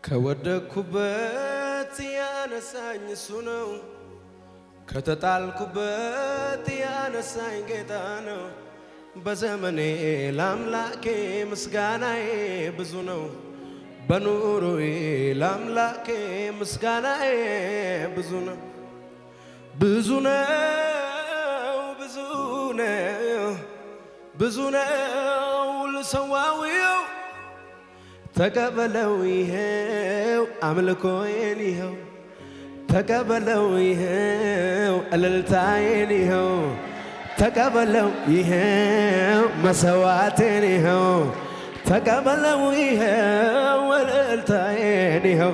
ከወደኩበት ያነሳኝ እሱ ነው። ከተጣልኩበት ያነሳኝ ጌታ ነው። በዘመኔ ለአምላኬ ምስጋናዬ ብዙ ነው። በኑሮዬ ለአምላኬ ምስጋናዬ ብዙ ነው። ብዙ ነው ብዙ ነው ብዙ ነው ልሰዋዊው ተቀበለው ይሄው አምልኮዬን ይሄው ተቀበለው ይሄው እልልታዬን ይሄው ተቀበለው ይሄው መሰዋዕቴን ይሄው ተቀበለው ይሄው እልልታዬን ይሄው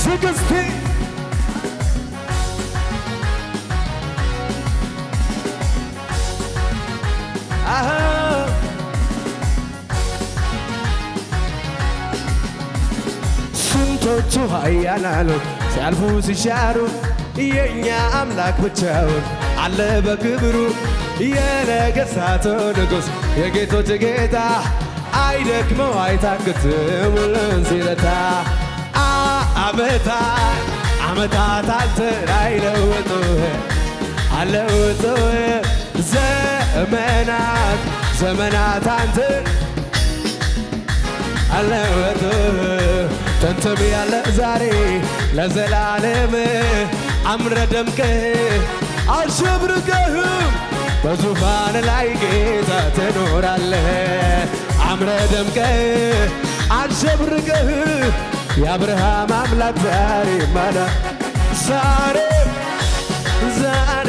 ስግስቲ ስንቶቹ ኃያላኑ ሲያልፉ ሲሻሩ የእኛ አምላክ ብቻውን አለ በክብሩ። የነገሥታቱ ንጉሥ የጌቶች ጌታ አይደክመው አይታክትም ሁሉን ሲረታ። ዓመታት አንተን አይለውጡህ አለውጡህ ዘመናት አንተን አለውጡህ ጥንትም ያለ ዛሬ ለዘላለም አምረ ደምቀህ አሸብርቀህም በዙፋን ላይ ጌታ ትኖራለህ። አምረ ደምቀህ አሸብርቀህ የአብርሃም አምላክ ዛሬ ማዳ ዛሬ ዛሬ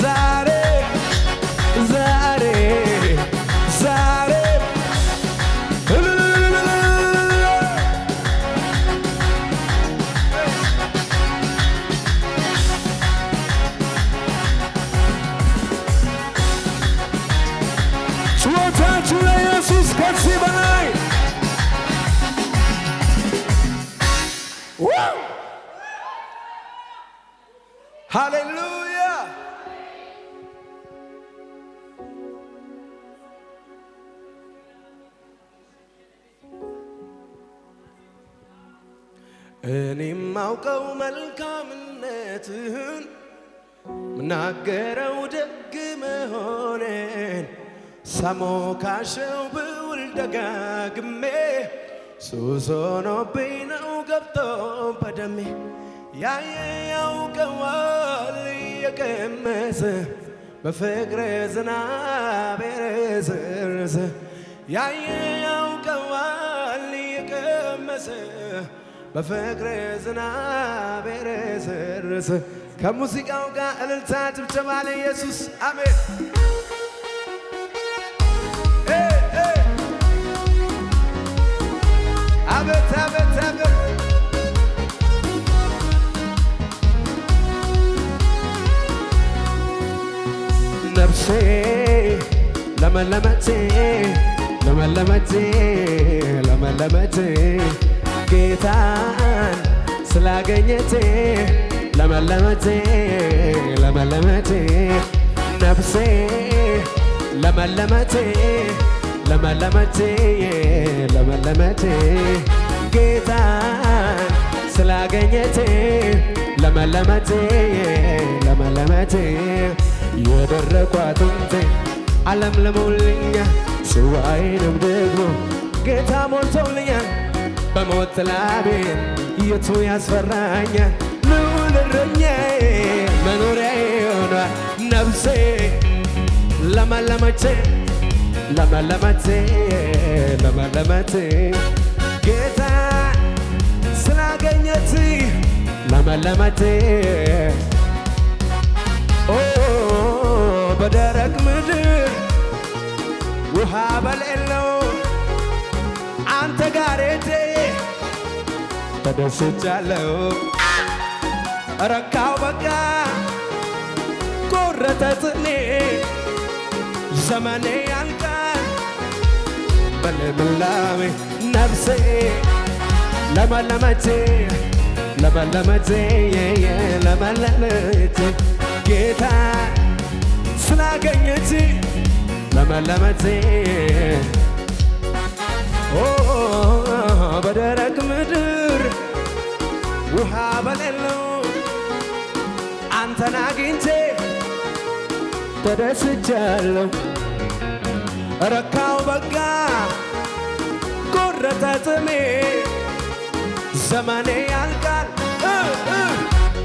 ዛሬ ዛሬ ዛሬ ጩኸታችሁ ለኢየሱስ ከዚህ በላይ ሃሌሉያ። እኔም ማውቀው መልካምነትህን ምናገረው ደግ መሆኔን ሳሞካሸው ብውል ደጋግሜ ሱስ ሆኖብኝ ነው ገብቶ በደሜ። ያየ ያውቀዋል የቀመሰ በፍቅር ዝናብ የረሰረሰ ያየ ያውቀዋል የቀመሰ በፍቅር ዝናብ የረሰረሰ። ከሙዚቃው ጋር እልልታ ጭብጨባ ለኢየሱስ አሜን። አቤት አቤት አቤት ነፍሴ ለመለመች ለመለመች ለመለመች ጌታን ስላገኘች ለመለመች ለመለመች ነፍሴ ለመለመች ለመለመች ለመለመች ጌታን ስላገኘች ለመለመች ለመለመች የደረቁ አጥንቴ አለምልሞልኛል ጽዋዬንም ደግሞ ጌታ ሞልቶልኛል። በሞት ጥላ ቤት የቱ ያስፈራኛል? ልዑል እረኛዬ መኖሪያዬ ሆኗል። ነፍሴ ለመለመች ለመለመች ለመለመች ጌታ ስላገኘች ለመለመች በደረቅ ምድር ውሃ በሌለው አንተ ጋር ሄጄ ተደስቻለሁ። ረካው በቃ ቆረጠ ጥኔ ዘመኔ ያልቃል በልምላሜ። ነፍሴ ለመለመች ለመለመች ለመለመች ጌታ ስላገኘች ለመለመቴ በደረቅ ምድር ውሃ በሌለው አንተን አግኝቼ ተደስቻለሁ። ረካው በጋ ቆረጠ ጥሜ ዘመኔ ያልቃል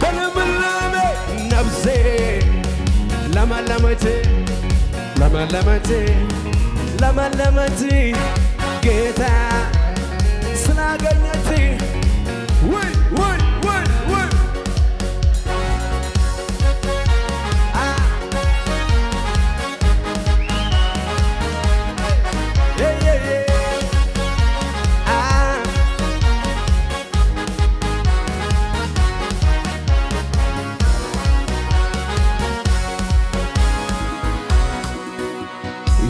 በልምላሜ ነፍሴ ለመለመች ለመለመች ለመለመች ጌታ ስላገኘች ውይ ውይ ውይ ውይ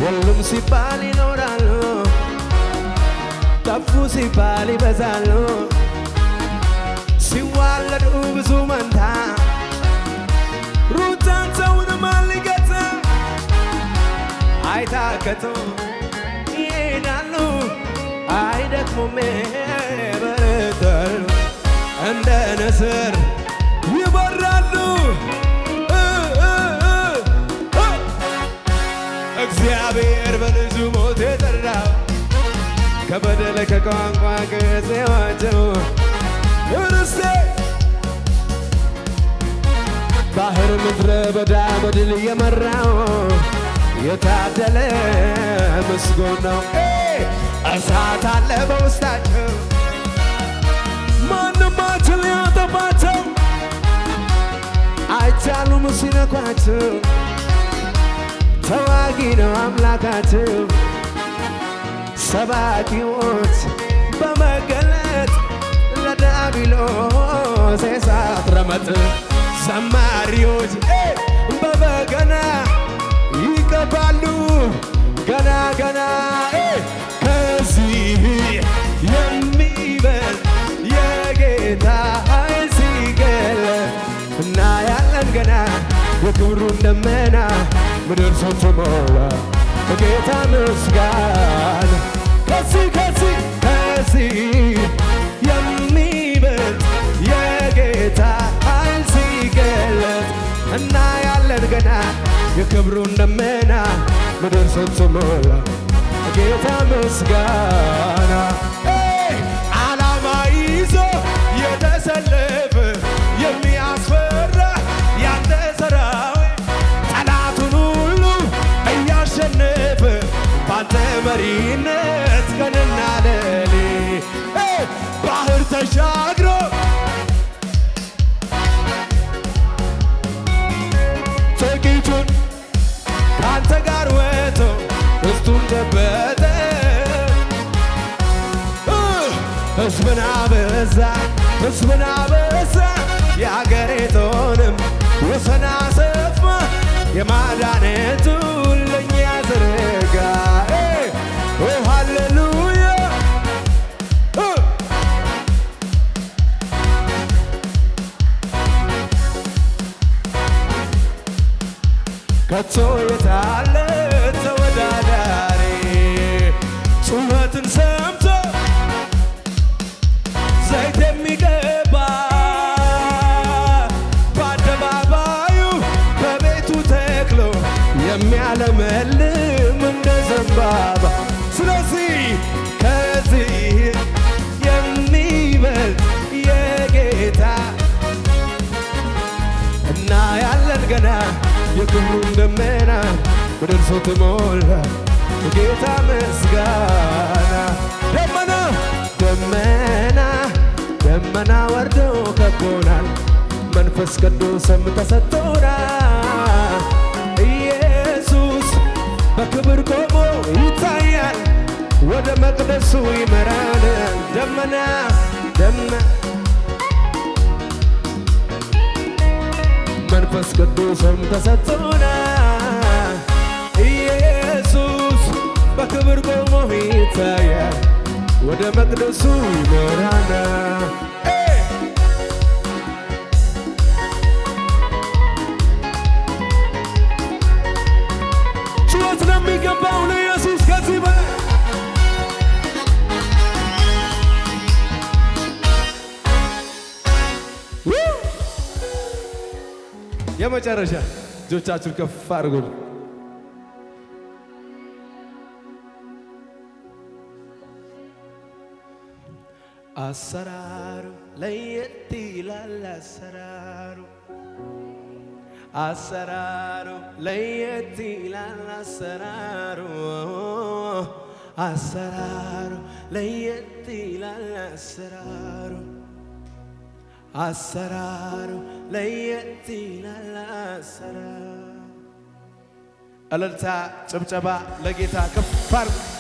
የሉም ሲባል ይኖራሉ፣ ጠፉ ሲባል ይበዛሉ። ሲዋለዱ ብዙ መንታ ሩጫቸውን ማን ሊገታ? አይታከቱም ይሄዳሉ፣ አይደክሙም ይበረታሉ፣ እንደ ንስር ይበራሉ። እግዚአብሔር በልጁ ሞት የጠራው ከበደለ ከቋንቋ ከዘዋቸው እርስቴ ባህር ምድረ በዳ በድል የመራው የታደለ ምስጉን ነው። እሳት አለ በውስጣቸው ማንም አይችል ሊያጠፋቸው፣ አይቻሉም ሲነኳቸው። ተዋጊ ነው አምላካቸው። ሰባኪዎች በመገለጥ ለዲያብሎስ የእሳት ረመጥ፣ ዘማሪዎች በበገና ይቀባሉ ገና ገና። ከዚህ የሚበልጥ የጌታ ኃይል ሲገለጥ እናያለን ገና የክብሩን ደመና ምድር ስትሞላ በጌታ ምስጋና። ከዚህ የሚበልጥ የጌታ ኃይል ሲገለጥ እናያለን ገና የክብሩን ደመና ምድር ስትሞላ በጌታ ምስጋና። ዓላማ ይዞ የተሰለፈ የሚያስፈራ ያንተ ሰራዊት ጠላቱን ሁሉ እያሸነፈ ባንተ መሪነት ቀንና ሌሊት ባህር ተሻግሮ ጥቂቱን ካንተ ጋር ወጥቶ ርስቱን ጨበጠ። ሕዝብን አበዛ ሕዝብን አበዛ የአገሪቱንም ወሰን አሰፋ የማዳኔቱን ለእኛ ዘረጋ። ሃሌሉያ ከቶ የታለ ተወዳዳሪ ጩኸትን ሰምቶ ዘይት የሚቀባ በአደባባዩ በቤቱ ተክሎ የሚያለመልም እንደ ዘንባባ። ስለዚህ ከዚህ የሚበልጥ የጌታ እናያለን ገና የክብሩን ደመና ምድር ስትሞላ የጌታ ምስጋና። ደመና ደመና ደመና ወርዶ ከቦናል፣ መንፈስ ቅዱስም ተሰጥቶናል። ኢየሱስ በክብር ቆሞ ይታያል፣ ወደ መቅደሱ ይመራናል። ደመና መንፈስ ቅዱስም ተሰጥቶናል። ኢየሱስ በክብር ቆሞ ይታያል፣ ወደ መቅደሱ ይመራናል። ጩኸት ነው የሚገባው። የመጨረሻ እጆቻችሁን ከፍ አድርጉ። አሰራሩ ለየት ይላል አሰራሩ አሰራሩ ለየት ይላል አሰራሩ አሰራሩ ለየት ይላል አሰራሩ አሰራሩ ለየት ይላል አሰራሩ። እልልታ ጭብጨባ ለጌታ ከፍ አድርጉ።